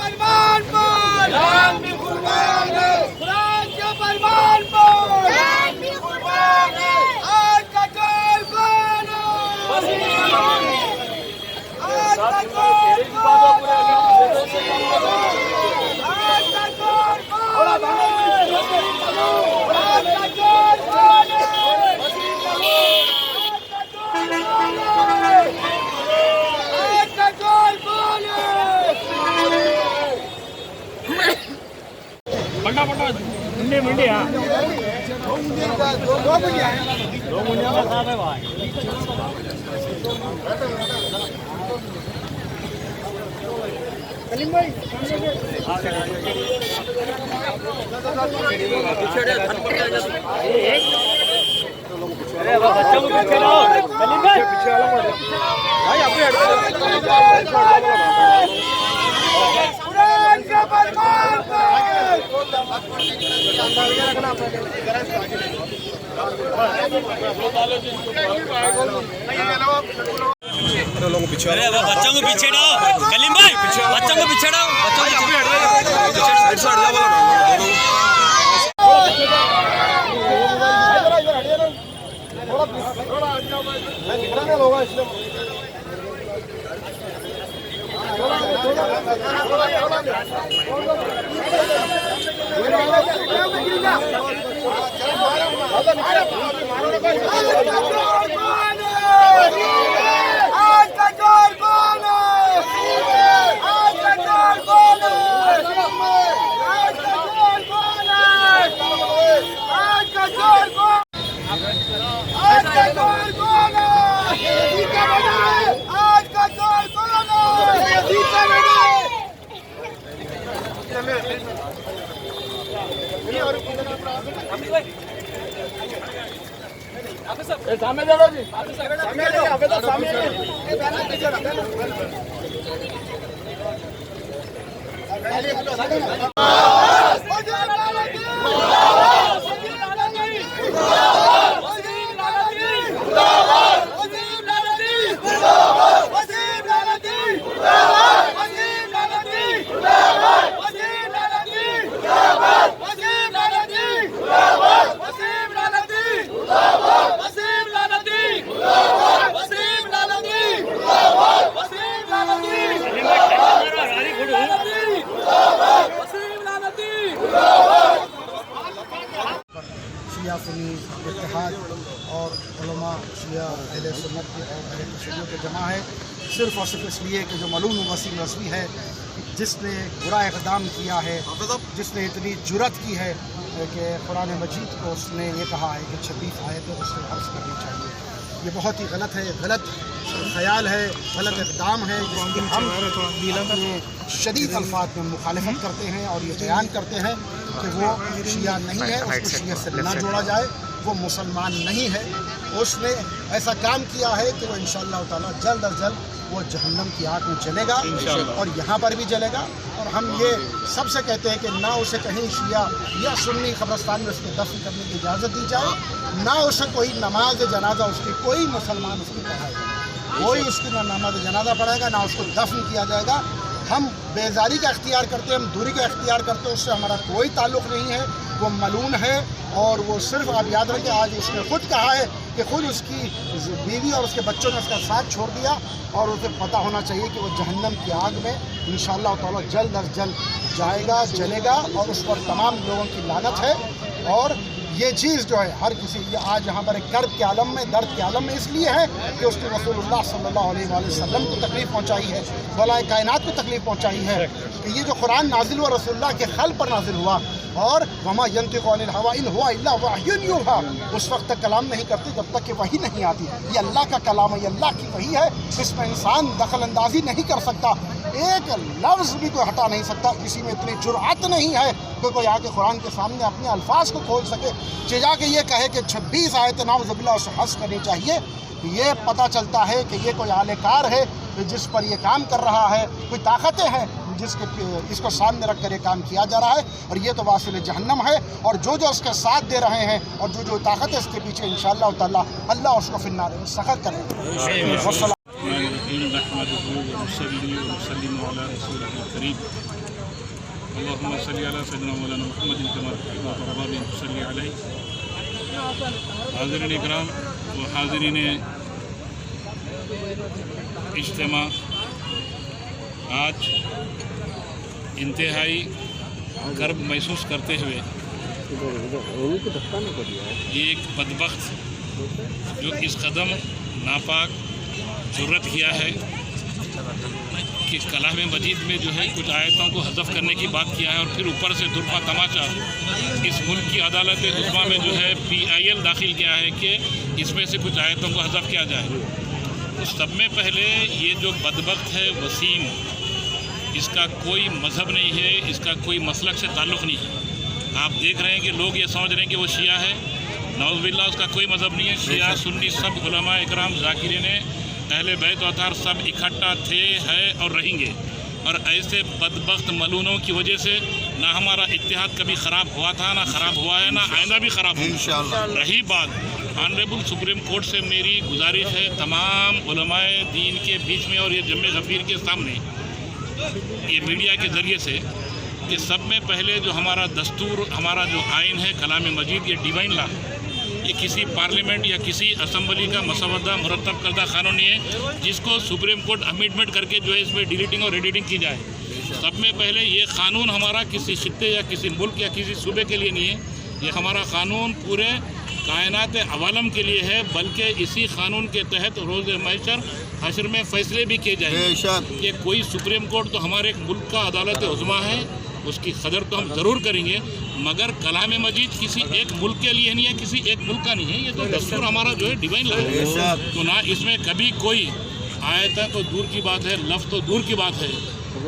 फरमान पर जान भी कुर्बान है, कुरान के फरमान पर जान भी कुर्बान है। आज का कौन कौन है? आज का कौन कौन है? आज का कौन कौन है? आज का कौन कौन है? बड़ा बड़ा मुंडे मुंडे हाँ दो मुंडिया का साहब है भाई कलीम भाई अरे बच्चों को पीछे लाओ कलीम भाई पीछे वाला भाई अपने कुरान के फरमान पर अरे बच्चों को पीछे डालो कलीम भाई बच्चों को पीछे डालो आज का चोर कौन है? आज का चोर कौन है? आज का चोर कौन है? आज का चोर कौन? आज का चोर कौन है? आज का चोर कौन है? सामने जाओ जी शिया सुन्नी इत्तेहाद और उलमा शिया अहले सुन्नत के और अहले तशय्युअ के जमा है सिर्फ़ और सिर्फ इसलिए कि जो मलून वसीम रज़वी है जिसने बुरा इक़दाम किया है, जिसने इतनी जुरत की है कि कुरान मजीद को उसने ये कहा है कि 26 आयतें उसको हर्फ करनी चाहिए। ये बहुत ही गलत है, गलत ख्याल है, गलत इक़दाम है जिसकी हम अपने शदीद अल्फाज में मुखालिफत करते हैं और ये बयान करते हैं कि वो शिया नहीं है, उसको शिया से ना जोड़ा जाए, वो मुसलमान नहीं है। उसने ऐसा काम किया है कि वो इंशाअल्लाह ताला जल्द अज जल्द वो जहन्नम की आग में जलेगा और यहाँ पर भी जलेगा। और हम ये सबसे कहते हैं कि ना उसे कहीं शिया या सुन्नी कब्रिस्तान में उसको दफन करने की इजाज़त दी जाए, ना उसे कोई नमाज जनाजा उसकी कोई मुसलमान उसकी पढ़ाएगा, कोई उसकी ना नमाज जनाजा पढ़ाएगा, ना उसको दफन किया जाएगा। हम बेजारी का इख्तियार करते हैं, हम दूरी का इख्तियार करते हैं, उससे हमारा कोई ताल्लुक़ नहीं है। वो मलून है और वो सिर्फ आप याद रखें आज उसने खुद कहा है कि खुद उसकी बीवी और उसके बच्चों ने उसका साथ छोड़ दिया और उसे पता होना चाहिए कि वो जहन्नम की आग में इंशाअल्लाह ताला जल्द अज जल्द जाएगा, जलेगा और उस पर तमाम लोगों की लानत है। और ये चीज़ जो है हर किसी ये आज यहाँ पर एक कर्ब के आलम में, दर्द के आलम में इसलिए है कि उसने रसूलुल्लाह सल्लल्लाहु अलैहि वसल्लम को तकलीफ़ पहुँचाई है, भलाई कायनात को तकलीफ़ पहुँचाई है कि ये जो कुरान नाजिल हुआ रसूलुल्लाह के खल पर नाजिल हुआ और वमा यंतिक़ु अनिल हवा इन हुवा इल्ला वह्युन यूहा, उस वक्त तक कलाम नहीं करती जब तक कि वही नहीं आती। ये अल्लाह का कलाम है, ये अल्लाह की वही है, इसमें इंसान दखल अंदाजी नहीं कर सकता, एक लफ्ज़ भी कोई हटा नहीं सकता। किसी में इतनी जुर्अत नहीं है कि कोई आके कुरान के सामने अपने अल्फाज को खोल सके, चिजा के ये कहे कि 26 आयत नाउज़ुबिल्लाह से हस करनी चाहिए। ये पता चलता है कि ये कोई आलेकार है जिस पर ये काम कर रहा है, कोई ताकतें हैं जिसके इसको सामने रख कर ये काम किया जा रहा है और ये तो वासिल जहन्नम है। और जो जो उसका साथ दे रहे हैं और जो जो ताकत है इसके पीछे इंशाअल्लाह ताला अल्लाह उसको फिन्नार में सख़त करेगा। अल्लाहुम्मा सल्ली अला सय्यिदिना मौलाना मुहम्मदिन कमा सल्ली अलैहि। हाज़िरीन इकराम व हाज़िरीन इज्तिमा, आज इंतहाई गर्व महसूस करते हुए एक बदबख्त जो इस कदम नापाक जुर्रत किया है कि कलाम मजीद में जो है कुछ आयतों को हज़फ करने की बात किया है और फिर ऊपर से दुर्फा तमाशा इस मुल्क की अदालत उस्मा में जो है PIL दाखिल किया है कि इसमें से कुछ आयतों को हज़फ किया जाए। तो सब में पहले ये जो बदबख्त है वसीम, इसका कोई मज़हब नहीं है, इसका कोई मसलक से ताल्लुक़ नहीं है। आप देख रहे हैं कि लोग ये समझ रहे हैं कि वो शिया है, नौज़ुबिल्लाह उसका कोई मज़हब नहीं है। शिया सुन्नी सब उलमा इकराम ज़ाकिरीन अहले बैत अतार सब इकट्ठा थे, है और रहेंगे। और ऐसे बदबख्त मलूनों की वजह से ना हमारा इत्तेहाद कभी ख़राब हुआ था, ना ख़राब हुआ है, ना आइंदा भी ख़राब होगा इंशाअल्लाह। रही बात ऑनरेबल सुप्रीम कोर्ट से मेरी गुजारिश है तमाम उलमाए दीन के बीच में और ये जम्मे ग़फ़ीर के सामने, ये मीडिया के ज़रिए से, कि सब में पहले जो हमारा दस्तूर, हमारा जो आइन है कलाम मजीद, ये डिवाइन लॉ, ये किसी पार्लियामेंट या किसी असम्बली का मसवदा मुरतब करदा कानून नहीं है जिसको सुप्रीम कोर्ट अमेंडमेंट करके जो है इसमें डिलीटिंग और एडिटिंग की जाए। सब में पहले ये कानून हमारा किसी खित्ते या किसी मुल्क या किसी सूबे के लिए नहीं है, ये हमारा कानून पूरे कायनात अवालम के लिए है। बल्कि इसी कानून के तहत रोज़ महशर हशर में फ़ैसले भी किए जाएंगे कि कोई सुप्रीम कोर्ट तो हमारे एक मुल्क का अदालत उज़्मा है, उसकी कदर तो हम ज़रूर करेंगे, मगर कलाम मजीद किसी एक मुल्क के लिए नहीं है, किसी एक मुल्क का नहीं है। ये तो दस्तूर हमारा जो है डिवाइन लॉ है। तो ना इसमें कभी कोई आयता तो दूर की बात है, लफ्ज़ तो दूर की बात है,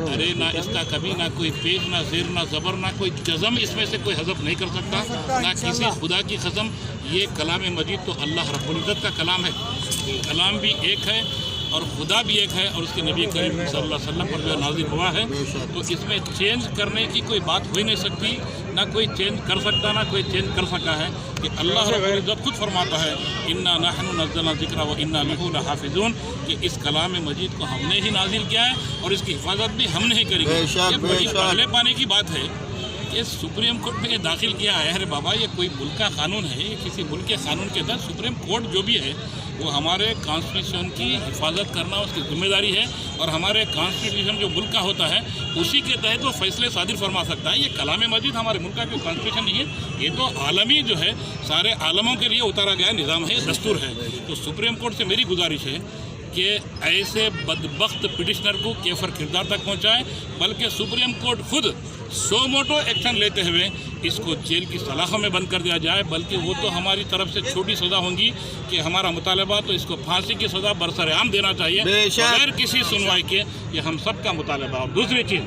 अरे ना इसका कभी ना कोई पेश, ना ज़ेर, ना ज़बर, ना कोई जज़म इसमें से कोई हज़फ नहीं कर सकता, ना किसी खुदा की कसम। ये कलाम मजीद तो अल्लाह रब्बुल इज़्ज़त का कलाम है, कलाम भी एक है और खुदा भी एक है और उसके नबी करीम सल्लल्लाहु अलैहि वसल्लम पर जो नाज़िल हुआ है। तो इसमें चेंज करने की कोई बात हो ही नहीं सकती, ना कोई चेंज कर सकता, ना कोई चेंज कर सका है कि अल्लाह रब्बुल इज़्ज़त खुद फरमाता है इन्ना नहनु नज़्ज़लना ज़िक्रा व इन्ना लहू लहाफ़िज़ून, कि इस कलाम मजीद को हमने ही नाजिल किया है और इसकी हिफाजत भी हमने ही करी है। ये बड़ी पहले पाने की बात है कि सुप्रीम कोर्ट में ये दाखिल किया है। अरे बाबा, ये कोई मुल्क का कानून है, ये किसी मुल्क के कानून के तहत सुप्रीम कोर्ट जो भी है वो हमारे कॉन्स्टिट्यूशन की हिफाजत करना उसकी जिम्मेदारी है और हमारे कॉन्स्टिट्यूशन जो मुल्क का होता है उसी के तहत वो फैसले सादिर फरमा सकता है। ये कलाम मजीद हमारे मुल्क का कोई कॉन्स्टिट्यूशन नहीं है, ये तो आलमी जो है सारे आलमों के लिए उतारा गया निज़ाम है, दस्तूर है। तो सुप्रीम कोर्ट से मेरी गुजारिश है कि ऐसे बदबख्त पिटिशनर को केफर किरदार तक पहुँचाए, बल्कि सुप्रीम कोर्ट खुद सो मोटो एक्शन लेते हुए इसको जेल की सलाखों में बंद कर दिया जाए। बल्कि वो तो हमारी तरफ से छोटी सज़ा होंगी कि हमारा मुतालबा तो इसको फांसी की सज़ा बरसरेआम देना चाहिए बगैर किसी सुनवाई के, ये हम सब का मुतालबा। और दूसरी चीज़,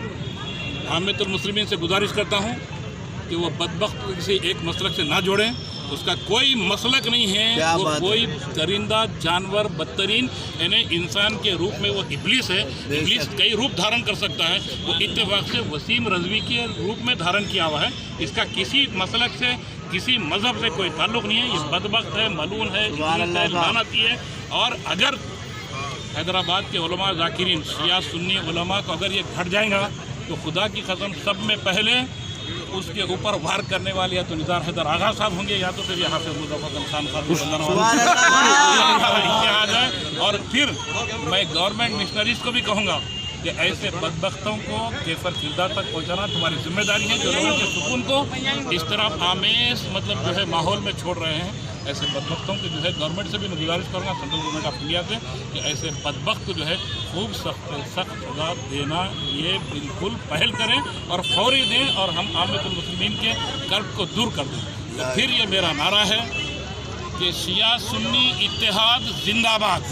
आम्मतुल मुस्लिमीन से गुजारिश करता हूँ कि वो बदबख्त किसी एक मसलक से ना जोड़ें, उसका कोई मसलक नहीं है, वो कोई दरिंदा जानवर बदतरीन यानी इंसान के रूप में वो इब्लीस है। इब्लीस कई रूप धारण कर सकता है, वो इत्तेफाक से वसीम रज़वी के रूप में धारण किया हुआ है। इसका किसी मसलक से किसी मज़हब से कोई ताल्लुक़ नहीं है। ये बदबख्त है, मलून है, लानती है। और अगर हैदराबाद के उलमा ज़ाकिरीन शिया सुन्नी उलमा को अगर ये घट जाएगा तो खुदा की कसम सब में पहले उसके ऊपर वार करने वाले या तो निज़ार हैदर आगा साहब होंगे या तो फिर यहाँ से मुज़फ़्फ़र खान साहब है। और फिर मैं गवर्नमेंट मिशनरीज़ को भी कहूँगा कि ऐसे बदबख्तों को केफर किरदार तक पहुँचाना तुम्हारी जिम्मेदारी है, जो लोगों के सुकून को इस तरह आमेज मतलब जो है माहौल में छोड़ रहे हैं। ऐसे बदबख्तों के जो है गवर्नमेंट से भी मैं गुजारिश करूँगा, सेंट्रल गवर्नमेंट ऑफ इंडिया से, कि ऐसे बदबख्त जो है खूब सख्त सज़ा देना ये बिल्कुल पहल करें और फौरी दें और हम आम्मतुल मुस्लिमीन के कर्ब को दूर कर दें। तो फिर ये मेरा नारा है कि शिया सुन्नी इत्तेहाद जिंदाबाद,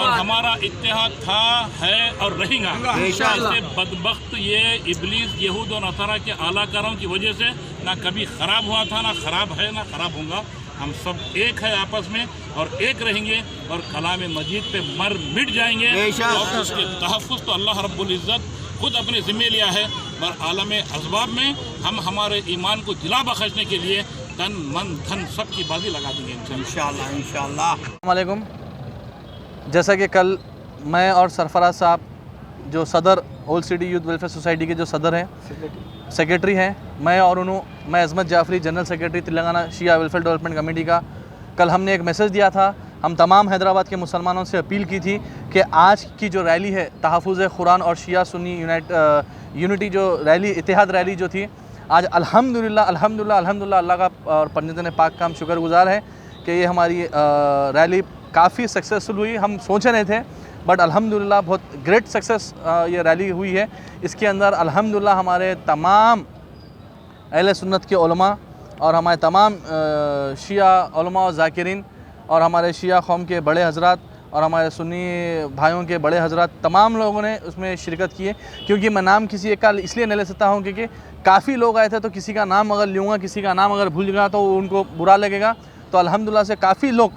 और हमारा इत्तेहाद था, है और रहेगा। ऐसे बदबख्त ये इब्लीस यहूद और नसारा के आलाकारों की वजह से ना कभी ख़राब हुआ था, ना ख़राब है, ना ख़राब होगा। हम सब एक है आपस में और एक रहेंगे और कलाम मजीद पे मर मिट जाएंगे। और उसके तहफ़्फ़ुज़ तो अल्लाह रब्बुल इज़्ज़त खुद अपने ज़िम्मे लिया है। और आलम असबाब में हम हमारे ईमान को जिला बख्शने के लिए तन मन धन सब की बाजी लगा देंगे इंशाअल्लाह इंशाअल्लाह। अस्सलाम वालेकुम। जैसा कि कल मैं और सरफराज साहब जो सदर old city youth welfare society के जो सदर हैं, सेक्रेटरी हैं, मैं अज़मत Jafri, general secretary Telangana Shia welfare development committee का। कल हमने एक मैसेज दिया था, हम तमाम हैदराबाद के मुसलमानों से अपील की थी कि आज की जो रैली है तहफ़्फ़ुज़ कुरान और शिया सुन्नी यूनिटी जो रैली, इत्तेहाद रैली जो थी, आज अल्हम्दुलिल्लाह अल्लाह का और पंजतन पाक का हम शुक्रगुज़ार हैं कि ये हमारी रैली काफ़ी सक्सेसफुल हुई। हम सोचे नहीं थे, बट अल्हम्दुलिल्लाह बहुत ग्रेट सक्सेस ये रैली हुई है। इसके अंदर अल्हम्दुलिल्लाह हमारे तमाम अहले सुन्नत के उलमा और हमारे तमाम शिया उलमा और ज़ाकिरीन और हमारे शिया कौम के बड़े हजरात और हमारे सुन्नी भाइयों के बड़े हजरात, तमाम लोगों ने उसमें शिरकत की है। क्योंकि मैं नाम किसी एक का इसलिए नहीं ले सकता हूँ क्योंकि काफ़ी लोग आए थे, तो किसी का नाम अगर लूँगा, किसी का नाम अगर भूल गया तो उनको बुरा लगेगा। तो अल्हम्दुलिल्लाह से काफ़ी लोग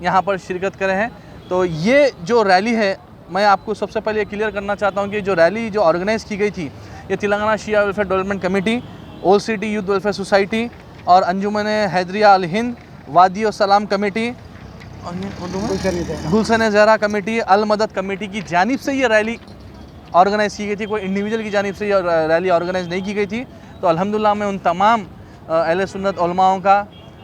यहाँ पर शिरकत करे हैं। तो ये जो रैली है, मैं आपको सबसे पहले क्लियर करना चाहता हूँ कि जो रैली जो ऑर्गेनाइज़ की गई थी, ये Telangana Shia welfare development committee, old city youth welfare society और अंजुमन हैदरिया अल हिंद, वादी और सलाम committee, Gulshan Zahra committee, Al Madad committee की जानिब से ये रैली ऑर्गेनाइज़ की गई थी। कोई इंडिविजुअल की जानिब से ये रैली ऑर्गेनाइज़ नहीं की गई थी। तो अल्हम्दुलिल्लाह मैं उन तमाम अहले सुन्नत उलमाओं का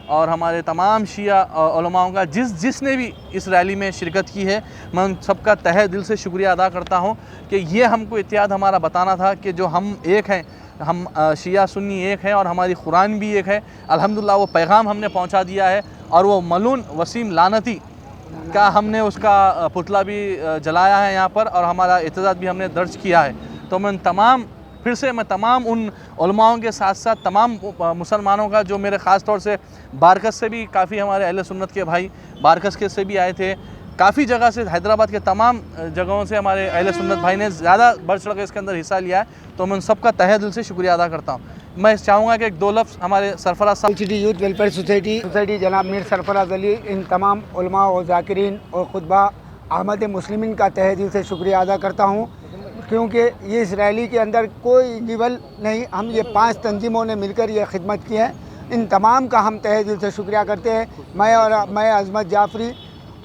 और हमारे तमाम शिया उलमाओं का जिसने भी इस रैली में शिरकत की है, मैं उन सबका तहे दिल से शुक्रिया अदा करता हूँ कि ये हमको इत्तेहाद हमारा बताना था कि जो हम एक हैं, हम शिया सुन्नी एक हैं और हमारी कुरान भी एक है। अल्हम्दुलिल्लाह वो पैगाम हमने पहुँचा दिया है और वो मलून वसीम लानती का हमने उसका पुतला भी जलाया है यहाँ पर और हमारा एतजाज़ भी हमने दर्ज किया है। तो मैं तमाम उन उलमाओं के साथ साथ तमाम मुसलमानों का, जो मेरे ख़ास तौर से बारकस से भी काफ़ी हमारे अहले सुन्नत के भाई बारकस के से भी आए थे, काफ़ी जगह से, हैदराबाद के तमाम जगहों से हमारे अहले सुन्नत भाई ने ज़्यादा बढ़ चढ़ कर इसके अंदर हिस्सा लिया है। तो मैं उन सबका तहे दिल से शुक्रिया अदा करता हूँ। मैं चाहूँगा कि एक दो लफ्ज़ हमारे सरफराज साहब, सिटी यूथ वेलफेयर सोसाइटी जनाब मीर सरफराज अली, इन तमाम उलमा और ज़ाकिरीन और खुतबा अहमद मुस्लिमीन का तहे दिल से शुक्रिया अदा करता हूँ, क्योंकि ये इस रैली के अंदर कोई इंडिविजुअल नहीं, हम ये 5 तंजीमों ने मिलकर ये खिदमत की है। इन तमाम का हम तहे दिल से शुक्रिया करते हैं। मैं अज़मत जाफरी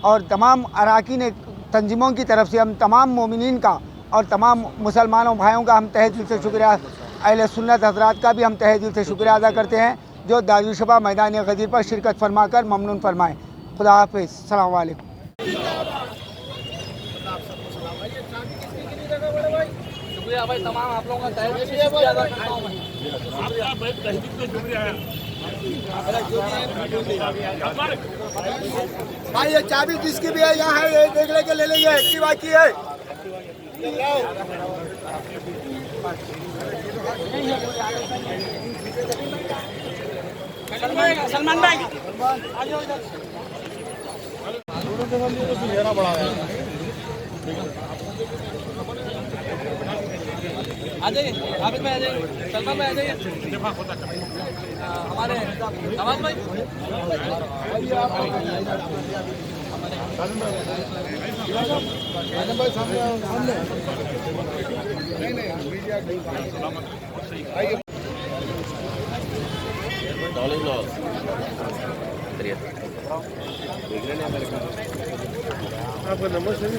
और तमाम अरकान तंजीमों की तरफ से हम तमाम मोमिनीन का और तमाम मुसलमानों भाइयों का हम तहे दिल से शुक्रिया, अहले सुन्नत हज़रात का भी हम तहे दिल से शुक्रिया अदा करते हैं, जो दारुशबा मैदान गदीर पर शिरकत फरमा कर ममनून फरमाएँ। खुदा हाफ़िज़। अस्सलामु अलैकुम। शुक्रिया भाई, तमाम आप लोगों का तहे दिल से शुक्रिया अदा करता हूँ। भाई ये चाबी जिसकी भी है यहाँ है, ये देख लेके ले लेंगे, की बाकी है। सलमान भाई आ जाइए, हाफिज भाई आ जाइए, सलमान भाई आ जाइए, हमारे नवाज भाई आपका नंबर सही